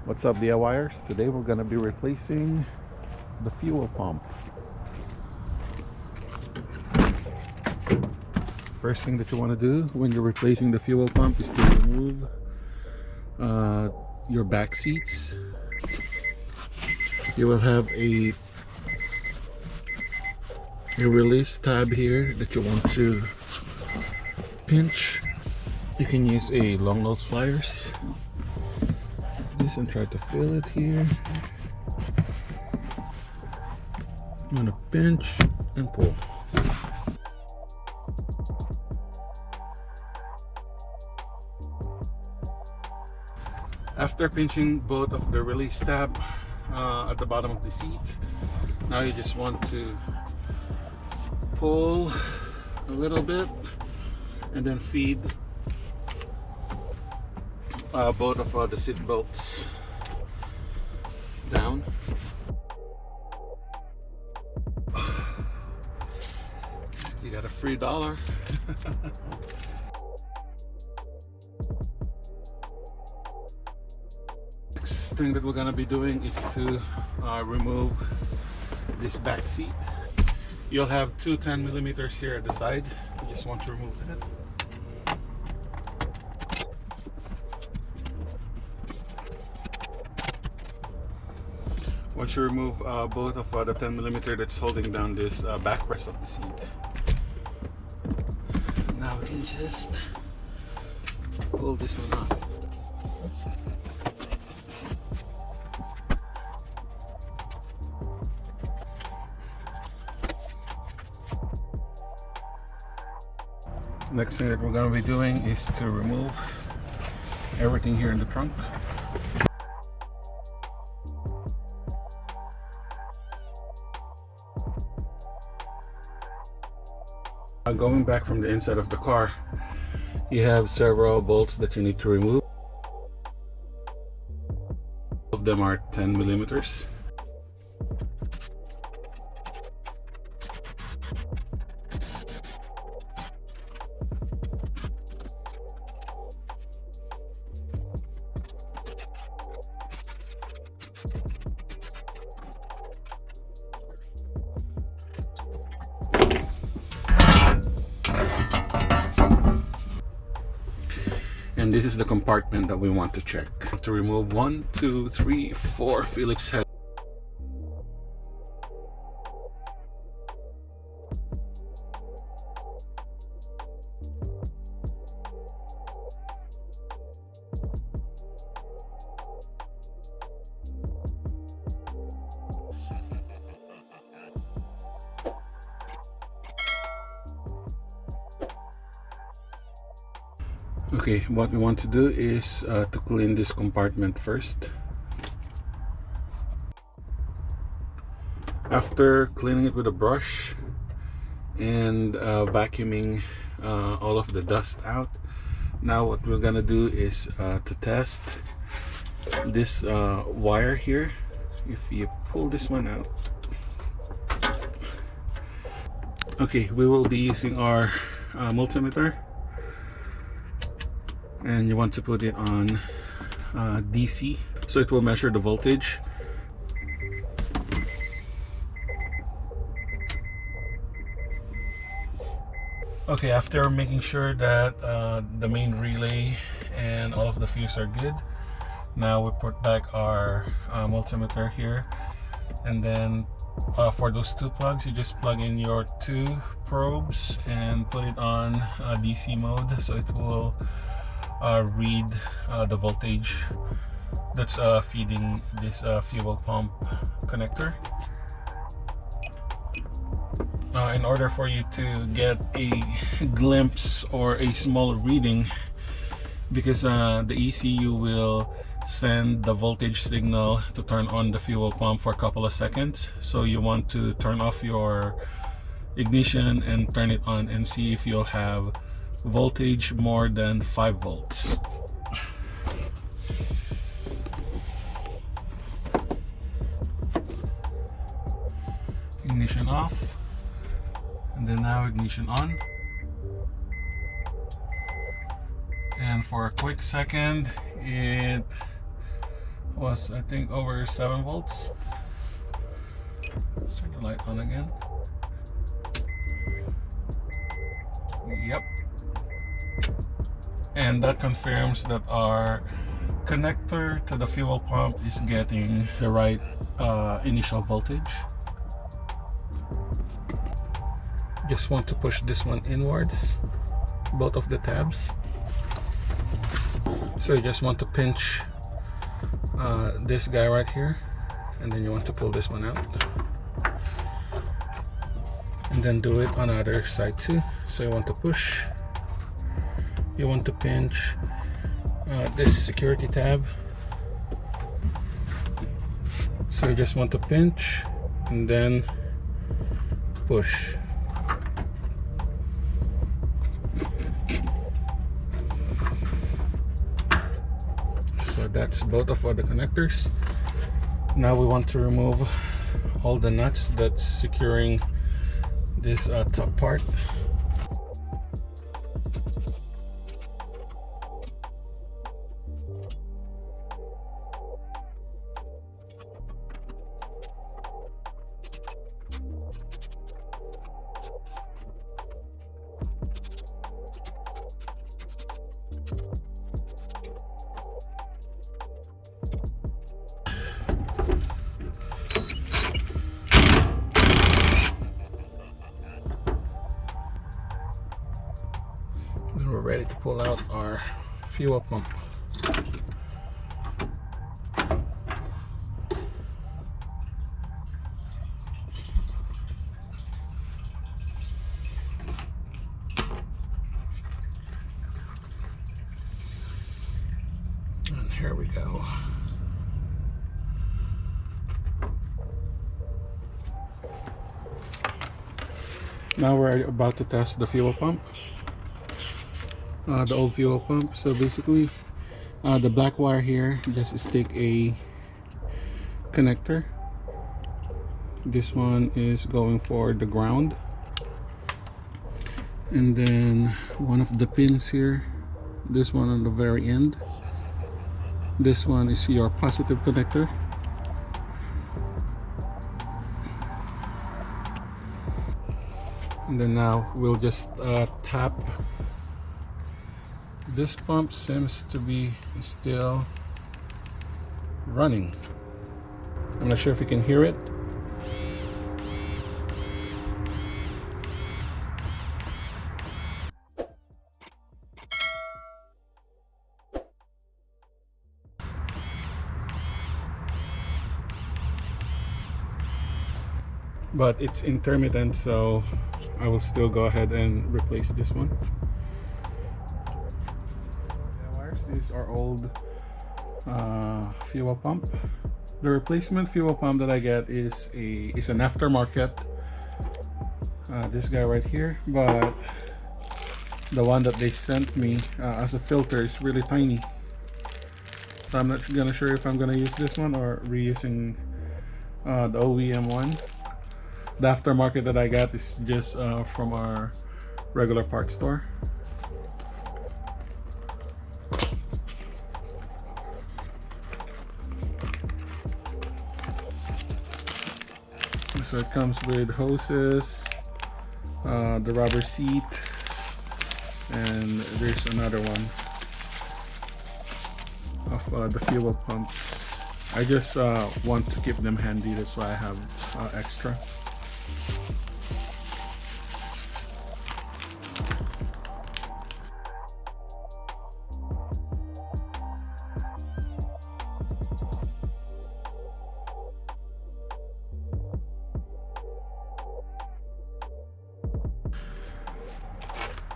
What's up, DIYers? Today we're going to be replacing the fuel pump. First thing that you want to do when you're replacing the fuel pump is to remove your back seats. You will have a release tab here that you want to pinch. You can use a long nose pliers and try to fill it here. I'm gonna pinch and pull. After pinching both of the release tab at the bottom of the seat, now you just want to pull a little bit and then feed both of the seat belts down. You got a free $1. Next thing that we're gonna be doing is to remove this back seat. You'll have two 10mm here at the side. You just want to remove that. Once you remove both of the 10mm that's holding down this backrest of the seat, now we can just pull this one off. Next thing that we're going to be doing is to remove everything here in the trunk. Going back from the inside of the car, you have several bolts that you need to remove. All of them are 10mm. And this is the compartment that we want to check. To remove 1, 2, 3, 4 Phillips heads. Okay, what we want to do is to clean this compartment first. After cleaning it with a brush and vacuuming all of the dust out, now what we're gonna do is to test this wire here. If you pull this one out, okay, we will be using our multimeter. And you want to put it on DC, so it will measure the voltage. Okay, after making sure that the main relay and all of the fuse are good, now we put back our multimeter here, and then for those two plugs, you just plug in your two probes and put it on DC mode, so it will read the voltage that's feeding this fuel pump connector. In order for you to get a glimpse or a small reading, because the ECU will send the voltage signal to turn on the fuel pump for a couple of seconds, so you want to turn off your ignition and turn it on and see if you'll have voltage more than 5 volts. Ignition off, and then now ignition on, and for a quick second it was, I think, over 7 volts. Let's turn the light on again. Yep. And that confirms that our connector to the fuel pump is getting the right initial voltage. Just want to push this one inwards, both of the tabs. So you just want to pinch this guy right here, and then you want to pull this one out, and then do it on the other side too. So you want to push, you want to pinch this security tab. So you just want to pinch and then push. So that's both of the connectors. Now we want to remove all the nuts that's securing this top part. We're ready to pull out our fuel pump. And here we go. Now we're about to test the fuel pump. The old fuel pump. So basically the black wire here, just stick a connector. This one is going for the ground, and then one of the pins here, this one on the very end, this one is your positive connector. And then now we'll just tap. This pump seems to be still running. I'm not sure if you can hear it. But it's intermittent, so I will still go ahead and replace this one. These are old fuel pump. The replacement fuel pump that I get is an aftermarket, this guy right here, but the one that they sent me as a filter is really tiny, so I'm not gonna sure if I'm gonna use this one or reusing the OEM one. The aftermarket that I got is just from our regular parts store. So it comes with hoses, the rubber seat, and there's another one of the fuel pumps. I just want to keep them handy, that's why I have extra.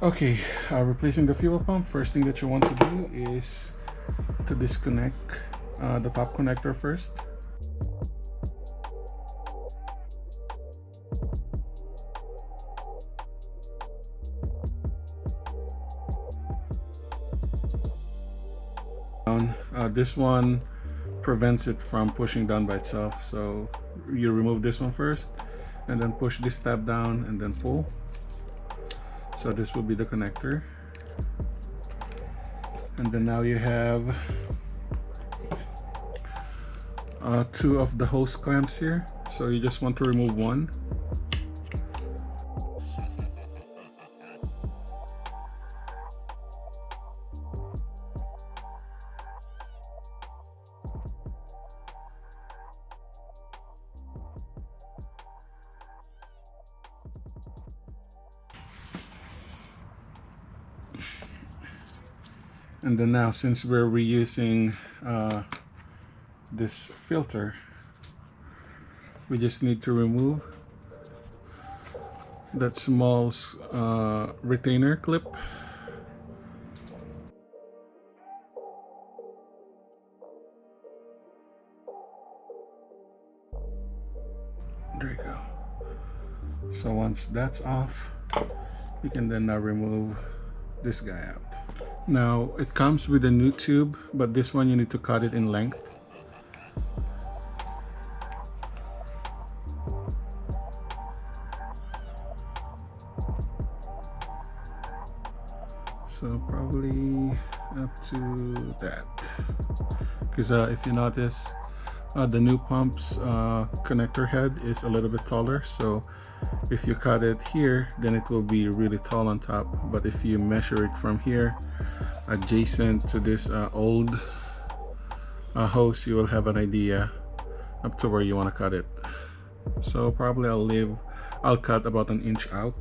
Okay, replacing the fuel pump. First thing that you want to do is to disconnect the top connector first. This one prevents it from pushing down by itself, so you remove this one first and then push this tab down and then pull. So this will be the connector, and then now you have two of the hose clamps here, so you just want to remove one. And then now, since we're reusing this filter, we just need to remove that small retainer clip. There you go. So once that's off, you can then now remove this guy out. Now it comes with a new tube, but this one you need to cut it in length. So probably up to that, because if you notice, the new pump's connector head is a little bit taller, so if you cut it here, then it will be really tall on top. But if you measure it from here adjacent to this old hose, you will have an idea up to where you want to cut it. So probably I'll cut about 1 inch out.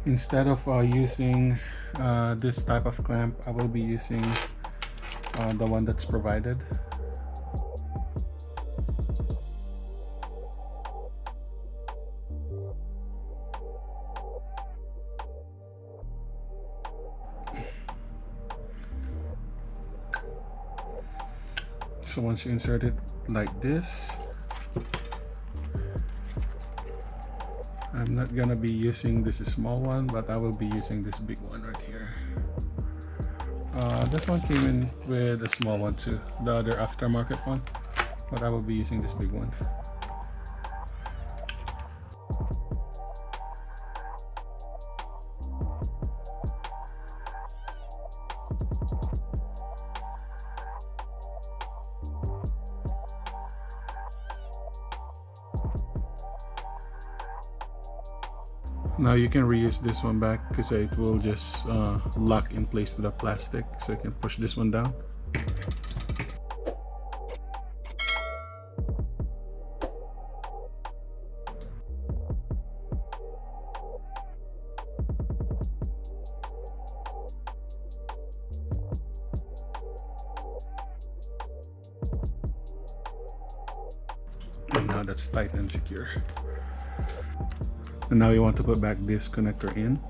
Instead of using this type of clamp, I will be using the one that's provided. So once you insert it like this, I'm not gonna be using this small one, but I will be using this big one right here. This one came in with a small one too, the other aftermarket one, but I will be using this big one. Now you can reuse this one back because it will just lock in place to the plastic, so you can push this one down. And now that's tight and secure. And now you want to put back this connector in.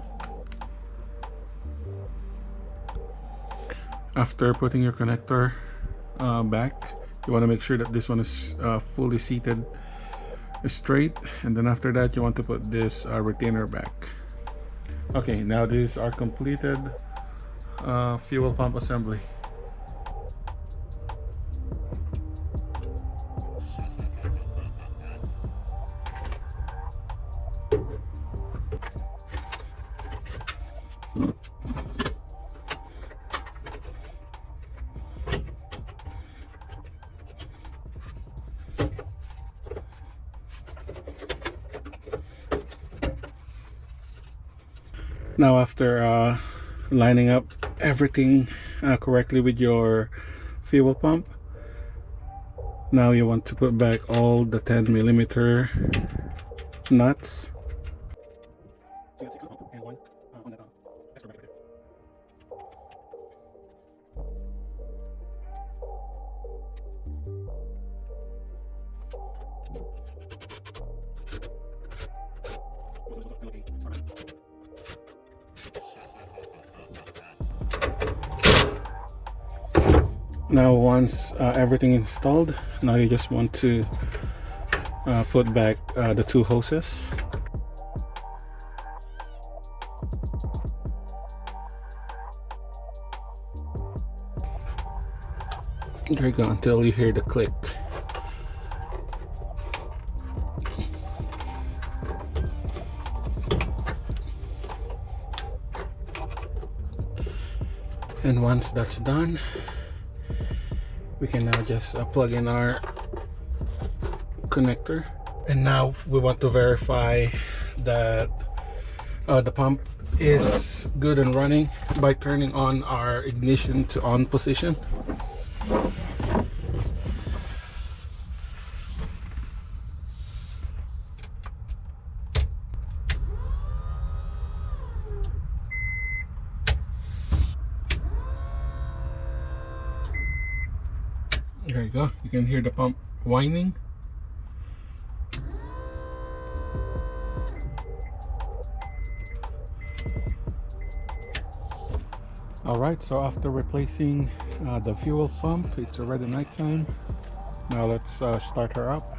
After putting your connector back, you want to make sure that this one is fully seated straight, and then after that you want to put this retainer back. Okay, now this is our completed fuel pump assembly. Now after lining up everything correctly with your fuel pump, now you want to put back all the 10mm nuts. Now once everything installed, now you just want to put back the two hoses. There you go, until you hear the click. And once that's done, we can now just plug in our connector. And now we want to verify that the pump is good and running by turning on our ignition to on position. There you go, you can hear the pump whining. Alright, so after replacing the fuel pump, it's already nighttime. Now let's start her up.